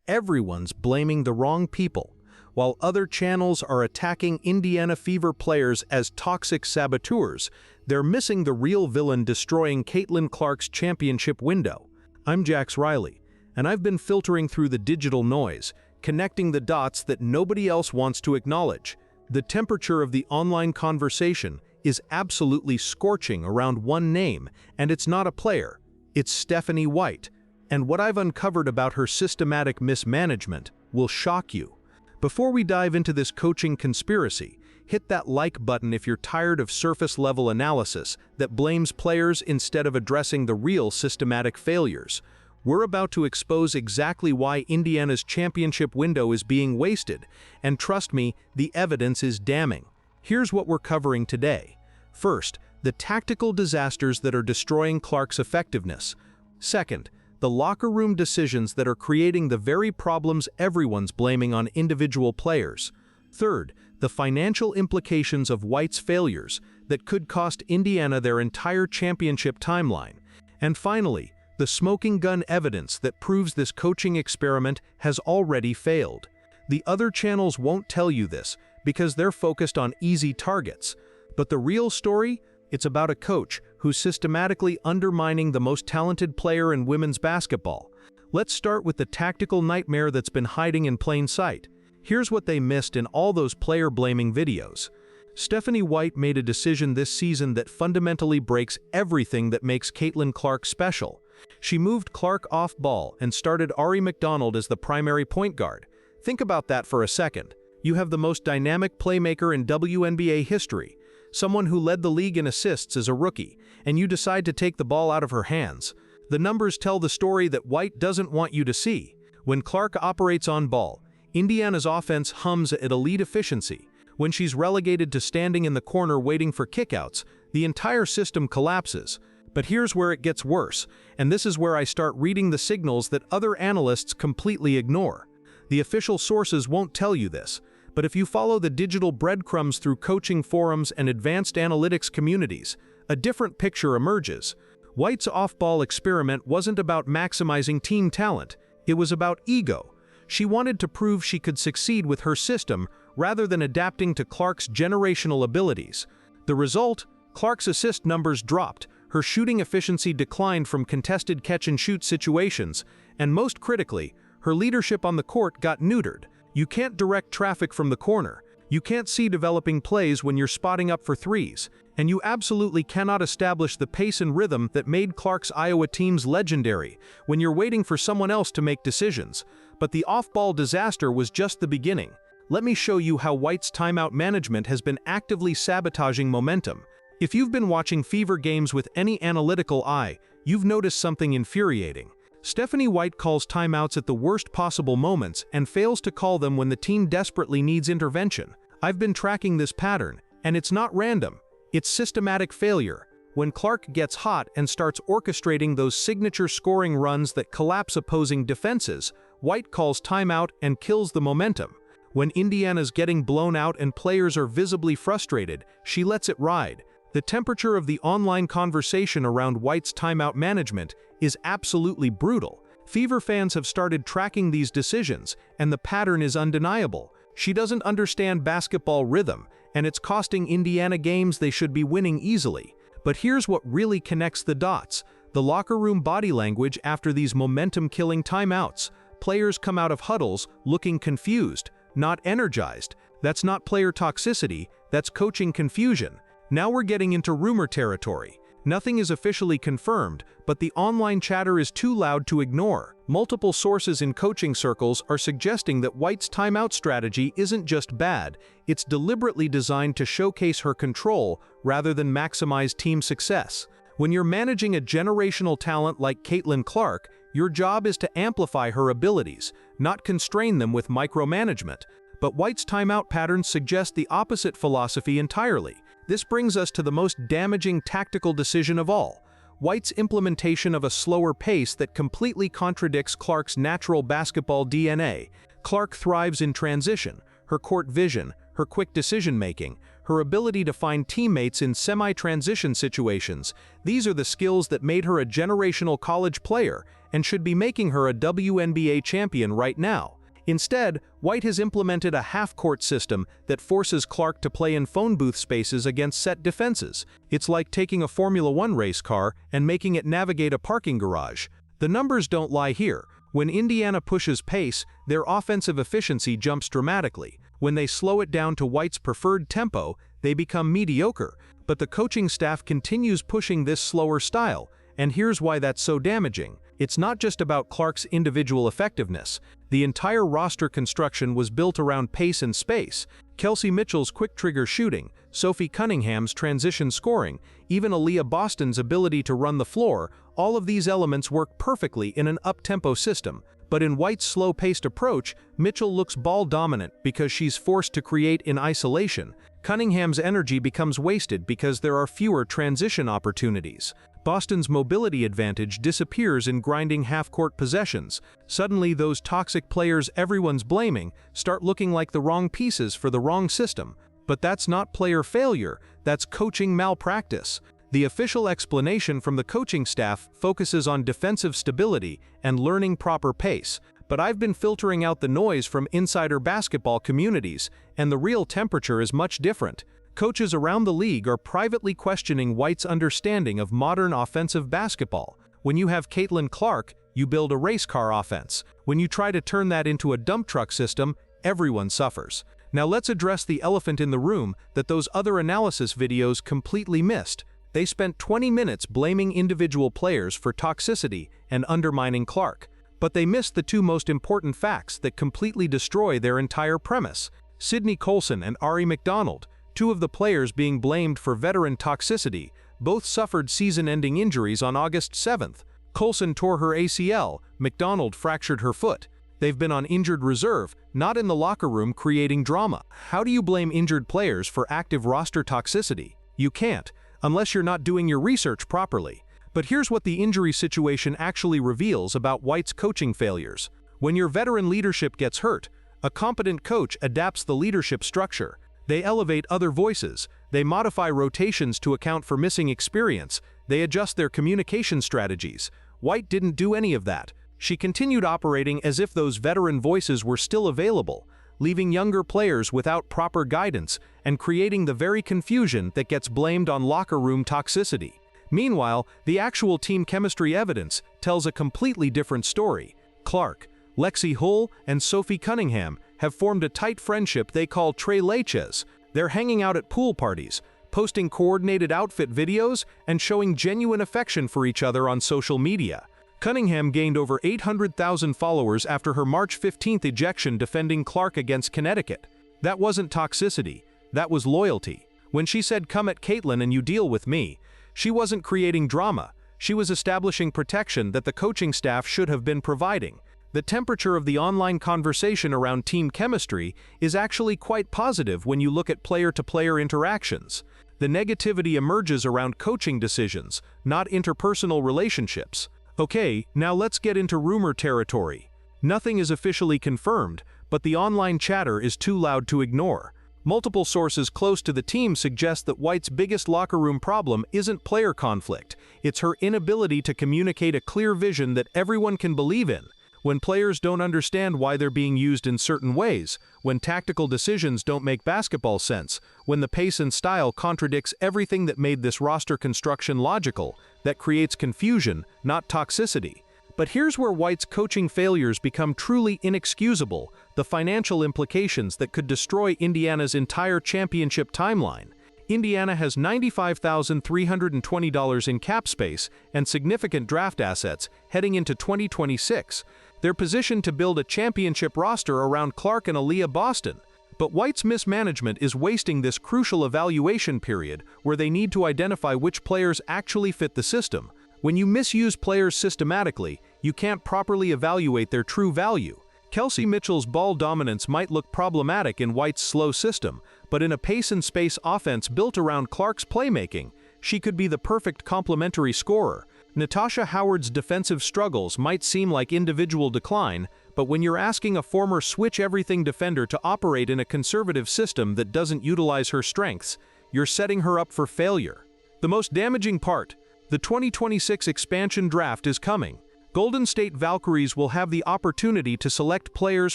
everyone's blaming the wrong people. While other channels are attacking Indiana Fever players as toxic saboteurs, they're missing the real villain destroying Caitlin Clark's championship window. I'm Jax Riley, and I've been filtering through the digital noise, connecting the dots that nobody else wants to acknowledge. The temperature of the online conversation is absolutely scorching around one name, and it's not a player. It's Stephanie White. And what I've uncovered about her systematic mismanagement will shock you. Before we dive into this coaching conspiracy, hit that like button if you're tired of surface-level analysis that blames players instead of addressing the real systematic failures. We're about to expose exactly why Indiana's championship window is being wasted, and trust me, the evidence is damning. Here's what we're covering today. First, the tactical disasters that are destroying Clark's effectiveness. Second, the locker room decisions that are creating the very problems everyone's blaming on individual players. Third, the financial implications of White's failures that could cost Indiana their entire championship timeline. And finally, the smoking gun evidence that proves this coaching experiment has already failed. The other channels won't tell you this because they're focused on easy targets. But the real story? It's about a coach who's systematically undermining the most talented player in women's basketball. Let's start with the tactical nightmare that's been hiding in plain sight. Here's what they missed in all those player-blaming videos. Stephanie White made a decision this season that fundamentally breaks everything that makes Caitlin Clark special. She moved Clark off ball and started Ari McDonald as the primary point guard. Think about that for a second. You have the most dynamic playmaker in WNBA history, someone who led the league in assists as a rookie, and you decide to take the ball out of her hands. The numbers tell the story that White doesn't want you to see. When Clark operates on ball, Indiana's offense hums at elite efficiency. When she's relegated to standing in the corner waiting for kickouts, the entire system collapses. But here's where it gets worse, and this is where I start reading the signals that other analysts completely ignore. The official sources won't tell you this, but if you follow the digital breadcrumbs through coaching forums and advanced analytics communities, a different picture emerges. White's off-ball experiment wasn't about maximizing team talent, it was about ego. She wanted to prove she could succeed with her system rather than adapting to Clark's generational abilities. The result? Clark's assist numbers dropped, her shooting efficiency declined from contested catch-and-shoot situations, and most critically, her leadership on the court got neutered. You can't direct traffic from the corner. You can't see developing plays when you're spotting up for threes. And you absolutely cannot establish the pace and rhythm that made Clark's Iowa teams legendary when you're waiting for someone else to make decisions. But the off-ball disaster was just the beginning. Let me show you how White's timeout management has been actively sabotaging momentum. If you've been watching Fever games with any analytical eye, you've noticed something infuriating. Stephanie White calls timeouts at the worst possible moments and fails to call them when the team desperately needs intervention. I've been tracking this pattern, and it's not random. It's systematic failure. When Clark gets hot and starts orchestrating those signature scoring runs that collapse opposing defenses, White calls timeout and kills the momentum. When Indiana's getting blown out and players are visibly frustrated, she lets it ride. The temperature of the online conversation around White's timeout management is absolutely brutal. Fever fans have started tracking these decisions, and the pattern is undeniable. She doesn't understand basketball rhythm, and it's costing Indiana games they should be winning easily. But here's what really connects the dots: the locker room body language after these momentum-killing timeouts. Players come out of huddles looking confused, not energized. That's not player toxicity, that's coaching confusion. Now we're getting into rumor territory. Nothing is officially confirmed, but the online chatter is too loud to ignore. Multiple sources in coaching circles are suggesting that White's timeout strategy isn't just bad, it's deliberately designed to showcase her control rather than maximize team success. When you're managing a generational talent like Caitlin Clark, your job is to amplify her abilities, not constrain them with micromanagement. But White's timeout patterns suggest the opposite philosophy entirely. This brings us to the most damaging tactical decision of all: White's implementation of a slower pace that completely contradicts Clark's natural basketball DNA. Clark thrives in transition. Her court vision, her quick decision-making, her ability to find teammates in semi-transition situations. These are the skills that made her a generational college player and should be making her a WNBA champion right now. Instead, White has implemented a half-court system that forces Clark to play in phone booth spaces against set defenses. It's like taking a Formula One race car and making it navigate a parking garage. The numbers don't lie here. When Indiana pushes pace, their offensive efficiency jumps dramatically. When they slow it down to White's preferred tempo, they become mediocre. But the coaching staff continues pushing this slower style, and here's why that's so damaging. It's not just about Clark's individual effectiveness. The entire roster construction was built around pace and space. Kelsey Mitchell's quick-trigger shooting, Sophie Cunningham's transition scoring, even Aaliyah Boston's ability to run the floor, all of these elements work perfectly in an up-tempo system. But in White's slow-paced approach, Mitchell looks ball-dominant because she's forced to create in isolation. Cunningham's energy becomes wasted because there are fewer transition opportunities. Boston's mobility advantage disappears in grinding half-court possessions. Suddenly, those toxic players everyone's blaming start looking like the wrong pieces for the wrong system. But that's not player failure, that's coaching malpractice. The official explanation from the coaching staff focuses on defensive stability and learning proper pace. But I've been filtering out the noise from insider basketball communities, and the real temperature is much different. Coaches around the league are privately questioning White's understanding of modern offensive basketball. When you have Caitlin Clark, you build a race car offense. When you try to turn that into a dump truck system, everyone suffers. Now let's address the elephant in the room that those other analysis videos completely missed. They spent 20 minutes blaming individual players for toxicity and undermining Clark. But they missed the two most important facts that completely destroy their entire premise. Sydney Colson and Ari McDonald, two of the players being blamed for veteran toxicity, both suffered season-ending injuries on August 7th. Colson tore her ACL, McDonald fractured her foot. They've been on injured reserve, not in the locker room creating drama. How do you blame injured players for active roster toxicity? You can't, unless you're not doing your research properly. But here's what the injury situation actually reveals about White's coaching failures. When your veteran leadership gets hurt, a competent coach adapts the leadership structure. They elevate other voices, they modify rotations to account for missing experience, they adjust their communication strategies. White didn't do any of that. She continued operating as if those veteran voices were still available, leaving younger players without proper guidance and creating the very confusion that gets blamed on locker room toxicity. Meanwhile, the actual team chemistry evidence tells a completely different story. Clark, Lexi Hull, and Sophie Cunningham have formed a tight friendship they call Tres Leches. They're hanging out at pool parties, posting coordinated outfit videos, and showing genuine affection for each other on social media. Cunningham gained over 800,000 followers after her March 15th ejection defending Clark against Connecticut. That wasn't toxicity, that was loyalty. When she said, "Come at Caitlin and you deal with me," she wasn't creating drama, she was establishing protection that the coaching staff should have been providing. The temperature of the online conversation around team chemistry is actually quite positive when you look at player-to-player interactions. The negativity emerges around coaching decisions, not interpersonal relationships. Okay, now let's get into rumor territory. Nothing is officially confirmed, but the online chatter is too loud to ignore. Multiple sources close to the team suggest that White's biggest locker room problem isn't player conflict, it's her inability to communicate a clear vision that everyone can believe in. When players don't understand why they're being used in certain ways, when tactical decisions don't make basketball sense, when the pace and style contradicts everything that made this roster construction logical, that creates confusion, not toxicity. But here's where White's coaching failures become truly inexcusable, the financial implications that could destroy Indiana's entire championship timeline. Indiana has $95,320 in cap space and significant draft assets heading into 2026. They're positioned to build a championship roster around Clark and Aaliyah Boston. But White's mismanagement is wasting this crucial evaluation period where they need to identify which players actually fit the system. When you misuse players systematically, you can't properly evaluate their true value. Kelsey Mitchell's ball dominance might look problematic in White's slow system, but in a pace and space offense built around Clark's playmaking, she could be the perfect complementary scorer. Natasha Howard's defensive struggles might seem like individual decline, But when you're asking a former switch-everything defender to operate in a conservative system that doesn't utilize her strengths, you're setting her up for failure. The most damaging part: the 2026 expansion draft is coming. Golden State Valkyries will have the opportunity to select players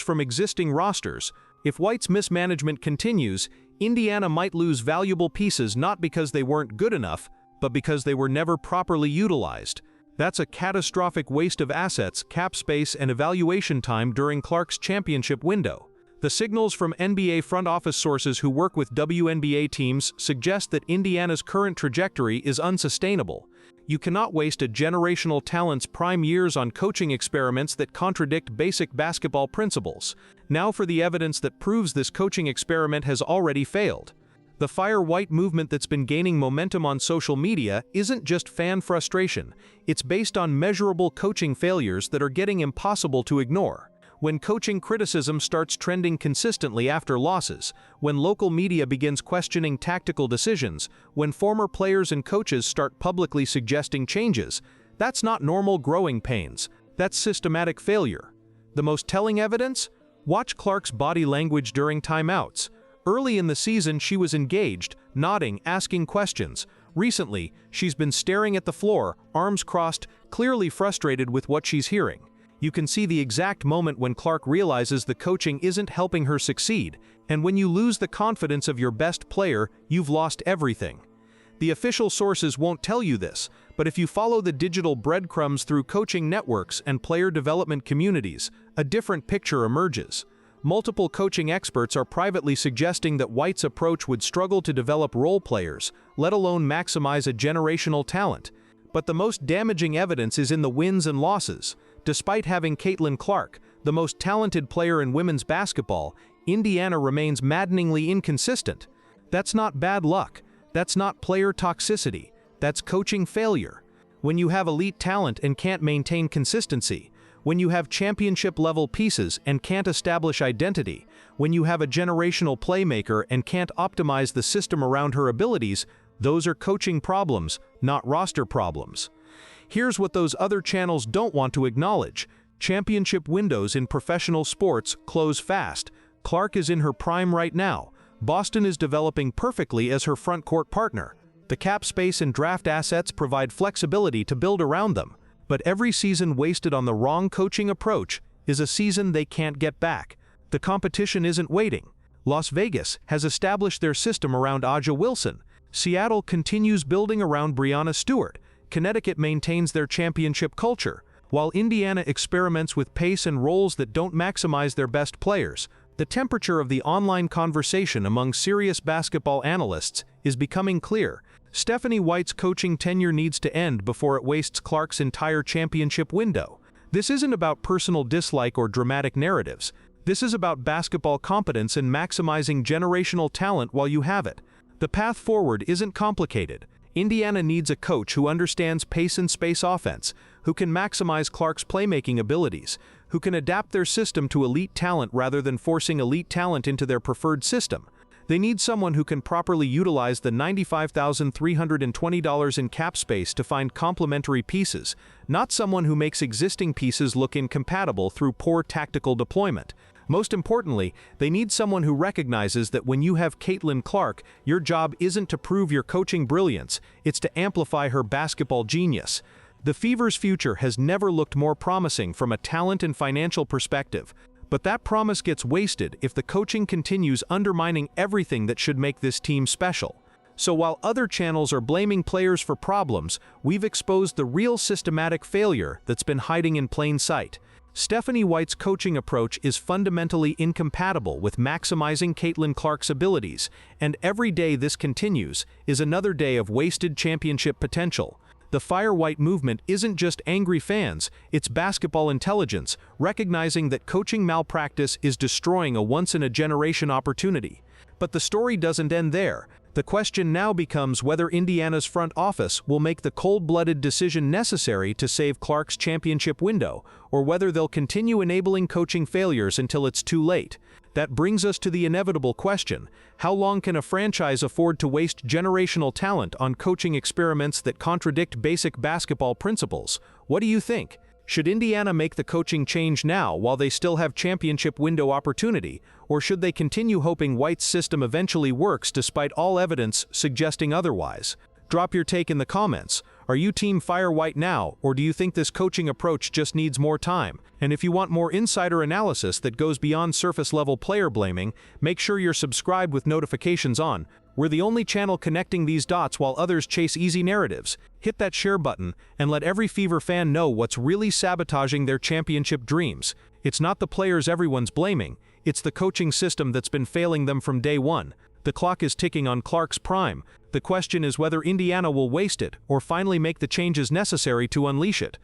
from existing rosters. If White's mismanagement continues, Indiana might lose valuable pieces not because they weren't good enough, but because they were never properly utilized. That's a catastrophic waste of assets, cap space, and evaluation time during Clark's championship window. The signals from NBA front office sources who work with WNBA teams suggest that Indiana's current trajectory is unsustainable. You cannot waste a generational talent's prime years on coaching experiments that contradict basic basketball principles. Now for the evidence that proves this coaching experiment has already failed. The Fire White movement that's been gaining momentum on social media isn't just fan frustration, it's based on measurable coaching failures that are getting impossible to ignore. When coaching criticism starts trending consistently after losses, when local media begins questioning tactical decisions, when former players and coaches start publicly suggesting changes, that's not normal growing pains, that's systematic failure. The most telling evidence? Watch Clark's body language during timeouts. Early in the season, she was engaged, nodding, asking questions. Recently, she's been staring at the floor, arms crossed, clearly frustrated with what she's hearing. You can see the exact moment when Clark realizes the coaching isn't helping her succeed, and when you lose the confidence of your best player, you've lost everything. The official sources won't tell you this, but if you follow the digital breadcrumbs through coaching networks and player development communities, a different picture emerges. Multiple coaching experts are privately suggesting that White's approach would struggle to develop role players, let alone maximize a generational talent. But the most damaging evidence is in the wins and losses. Despite having Caitlin Clark, the most talented player in women's basketball, Indiana remains maddeningly inconsistent. That's not bad luck. That's not player toxicity. That's coaching failure. When you have elite talent and can't maintain consistency, when you have championship-level pieces and can't establish identity, when you have a generational playmaker and can't optimize the system around her abilities, those are coaching problems, not roster problems. Here's what those other channels don't want to acknowledge. Championship windows in professional sports close fast. Clark is in her prime right now. Boston is developing perfectly as her front court partner. The cap space and draft assets provide flexibility to build around them. But every season wasted on the wrong coaching approach is a season they can't get back. The competition isn't waiting. Las Vegas has established their system around A'ja Wilson. Seattle continues building around Breanna Stewart. Connecticut maintains their championship culture, while Indiana experiments with pace and roles that don't maximize their best players. The temperature of the online conversation among serious basketball analysts is becoming clear. Stephanie White's coaching tenure needs to end before it wastes Clark's entire championship window. This isn't about personal dislike or dramatic narratives. This is about basketball competence and maximizing generational talent while you have it. The path forward isn't complicated. Indiana needs a coach who understands pace and space offense, who can maximize Clark's playmaking abilities, who can adapt their system to elite talent rather than forcing elite talent into their preferred system. They need someone who can properly utilize the $95,320 in cap space to find complementary pieces, not someone who makes existing pieces look incompatible through poor tactical deployment. Most importantly, they need someone who recognizes that when you have Caitlin Clark, your job isn't to prove your coaching brilliance, it's to amplify her basketball genius. The Fever's future has never looked more promising from a talent and financial perspective, but that promise gets wasted if the coaching continues undermining everything that should make this team special. So while other channels are blaming players for problems, we've exposed the real systematic failure that's been hiding in plain sight. Stephanie White's coaching approach is fundamentally incompatible with maximizing Caitlin Clark's abilities, and every day this continues is another day of wasted championship potential. The Fire White movement isn't just angry fans, it's basketball intelligence, recognizing that coaching malpractice is destroying a once-in-a-generation opportunity. But the story doesn't end there. The question now becomes whether Indiana's front office will make the cold-blooded decision necessary to save Clark's championship window, or whether they'll continue enabling coaching failures until it's too late. That brings us to the inevitable question: how long can a franchise afford to waste generational talent on coaching experiments that contradict basic basketball principles? What do you think? Should Indiana make the coaching change now while they still have championship window opportunity, or should they continue hoping White's system eventually works despite all evidence suggesting otherwise? Drop your take in the comments. Are you Team Fire White now, or do you think this coaching approach just needs more time? And if you want more insider analysis that goes beyond surface-level player blaming, make sure you're subscribed with notifications on. We're the only channel connecting these dots while others chase easy narratives. Hit that share button and let every Fever fan know what's really sabotaging their championship dreams. It's not the players everyone's blaming, it's the coaching system that's been failing them from day one. The clock is ticking on Clark's prime. The question is whether Indiana will waste it or finally make the changes necessary to unleash it.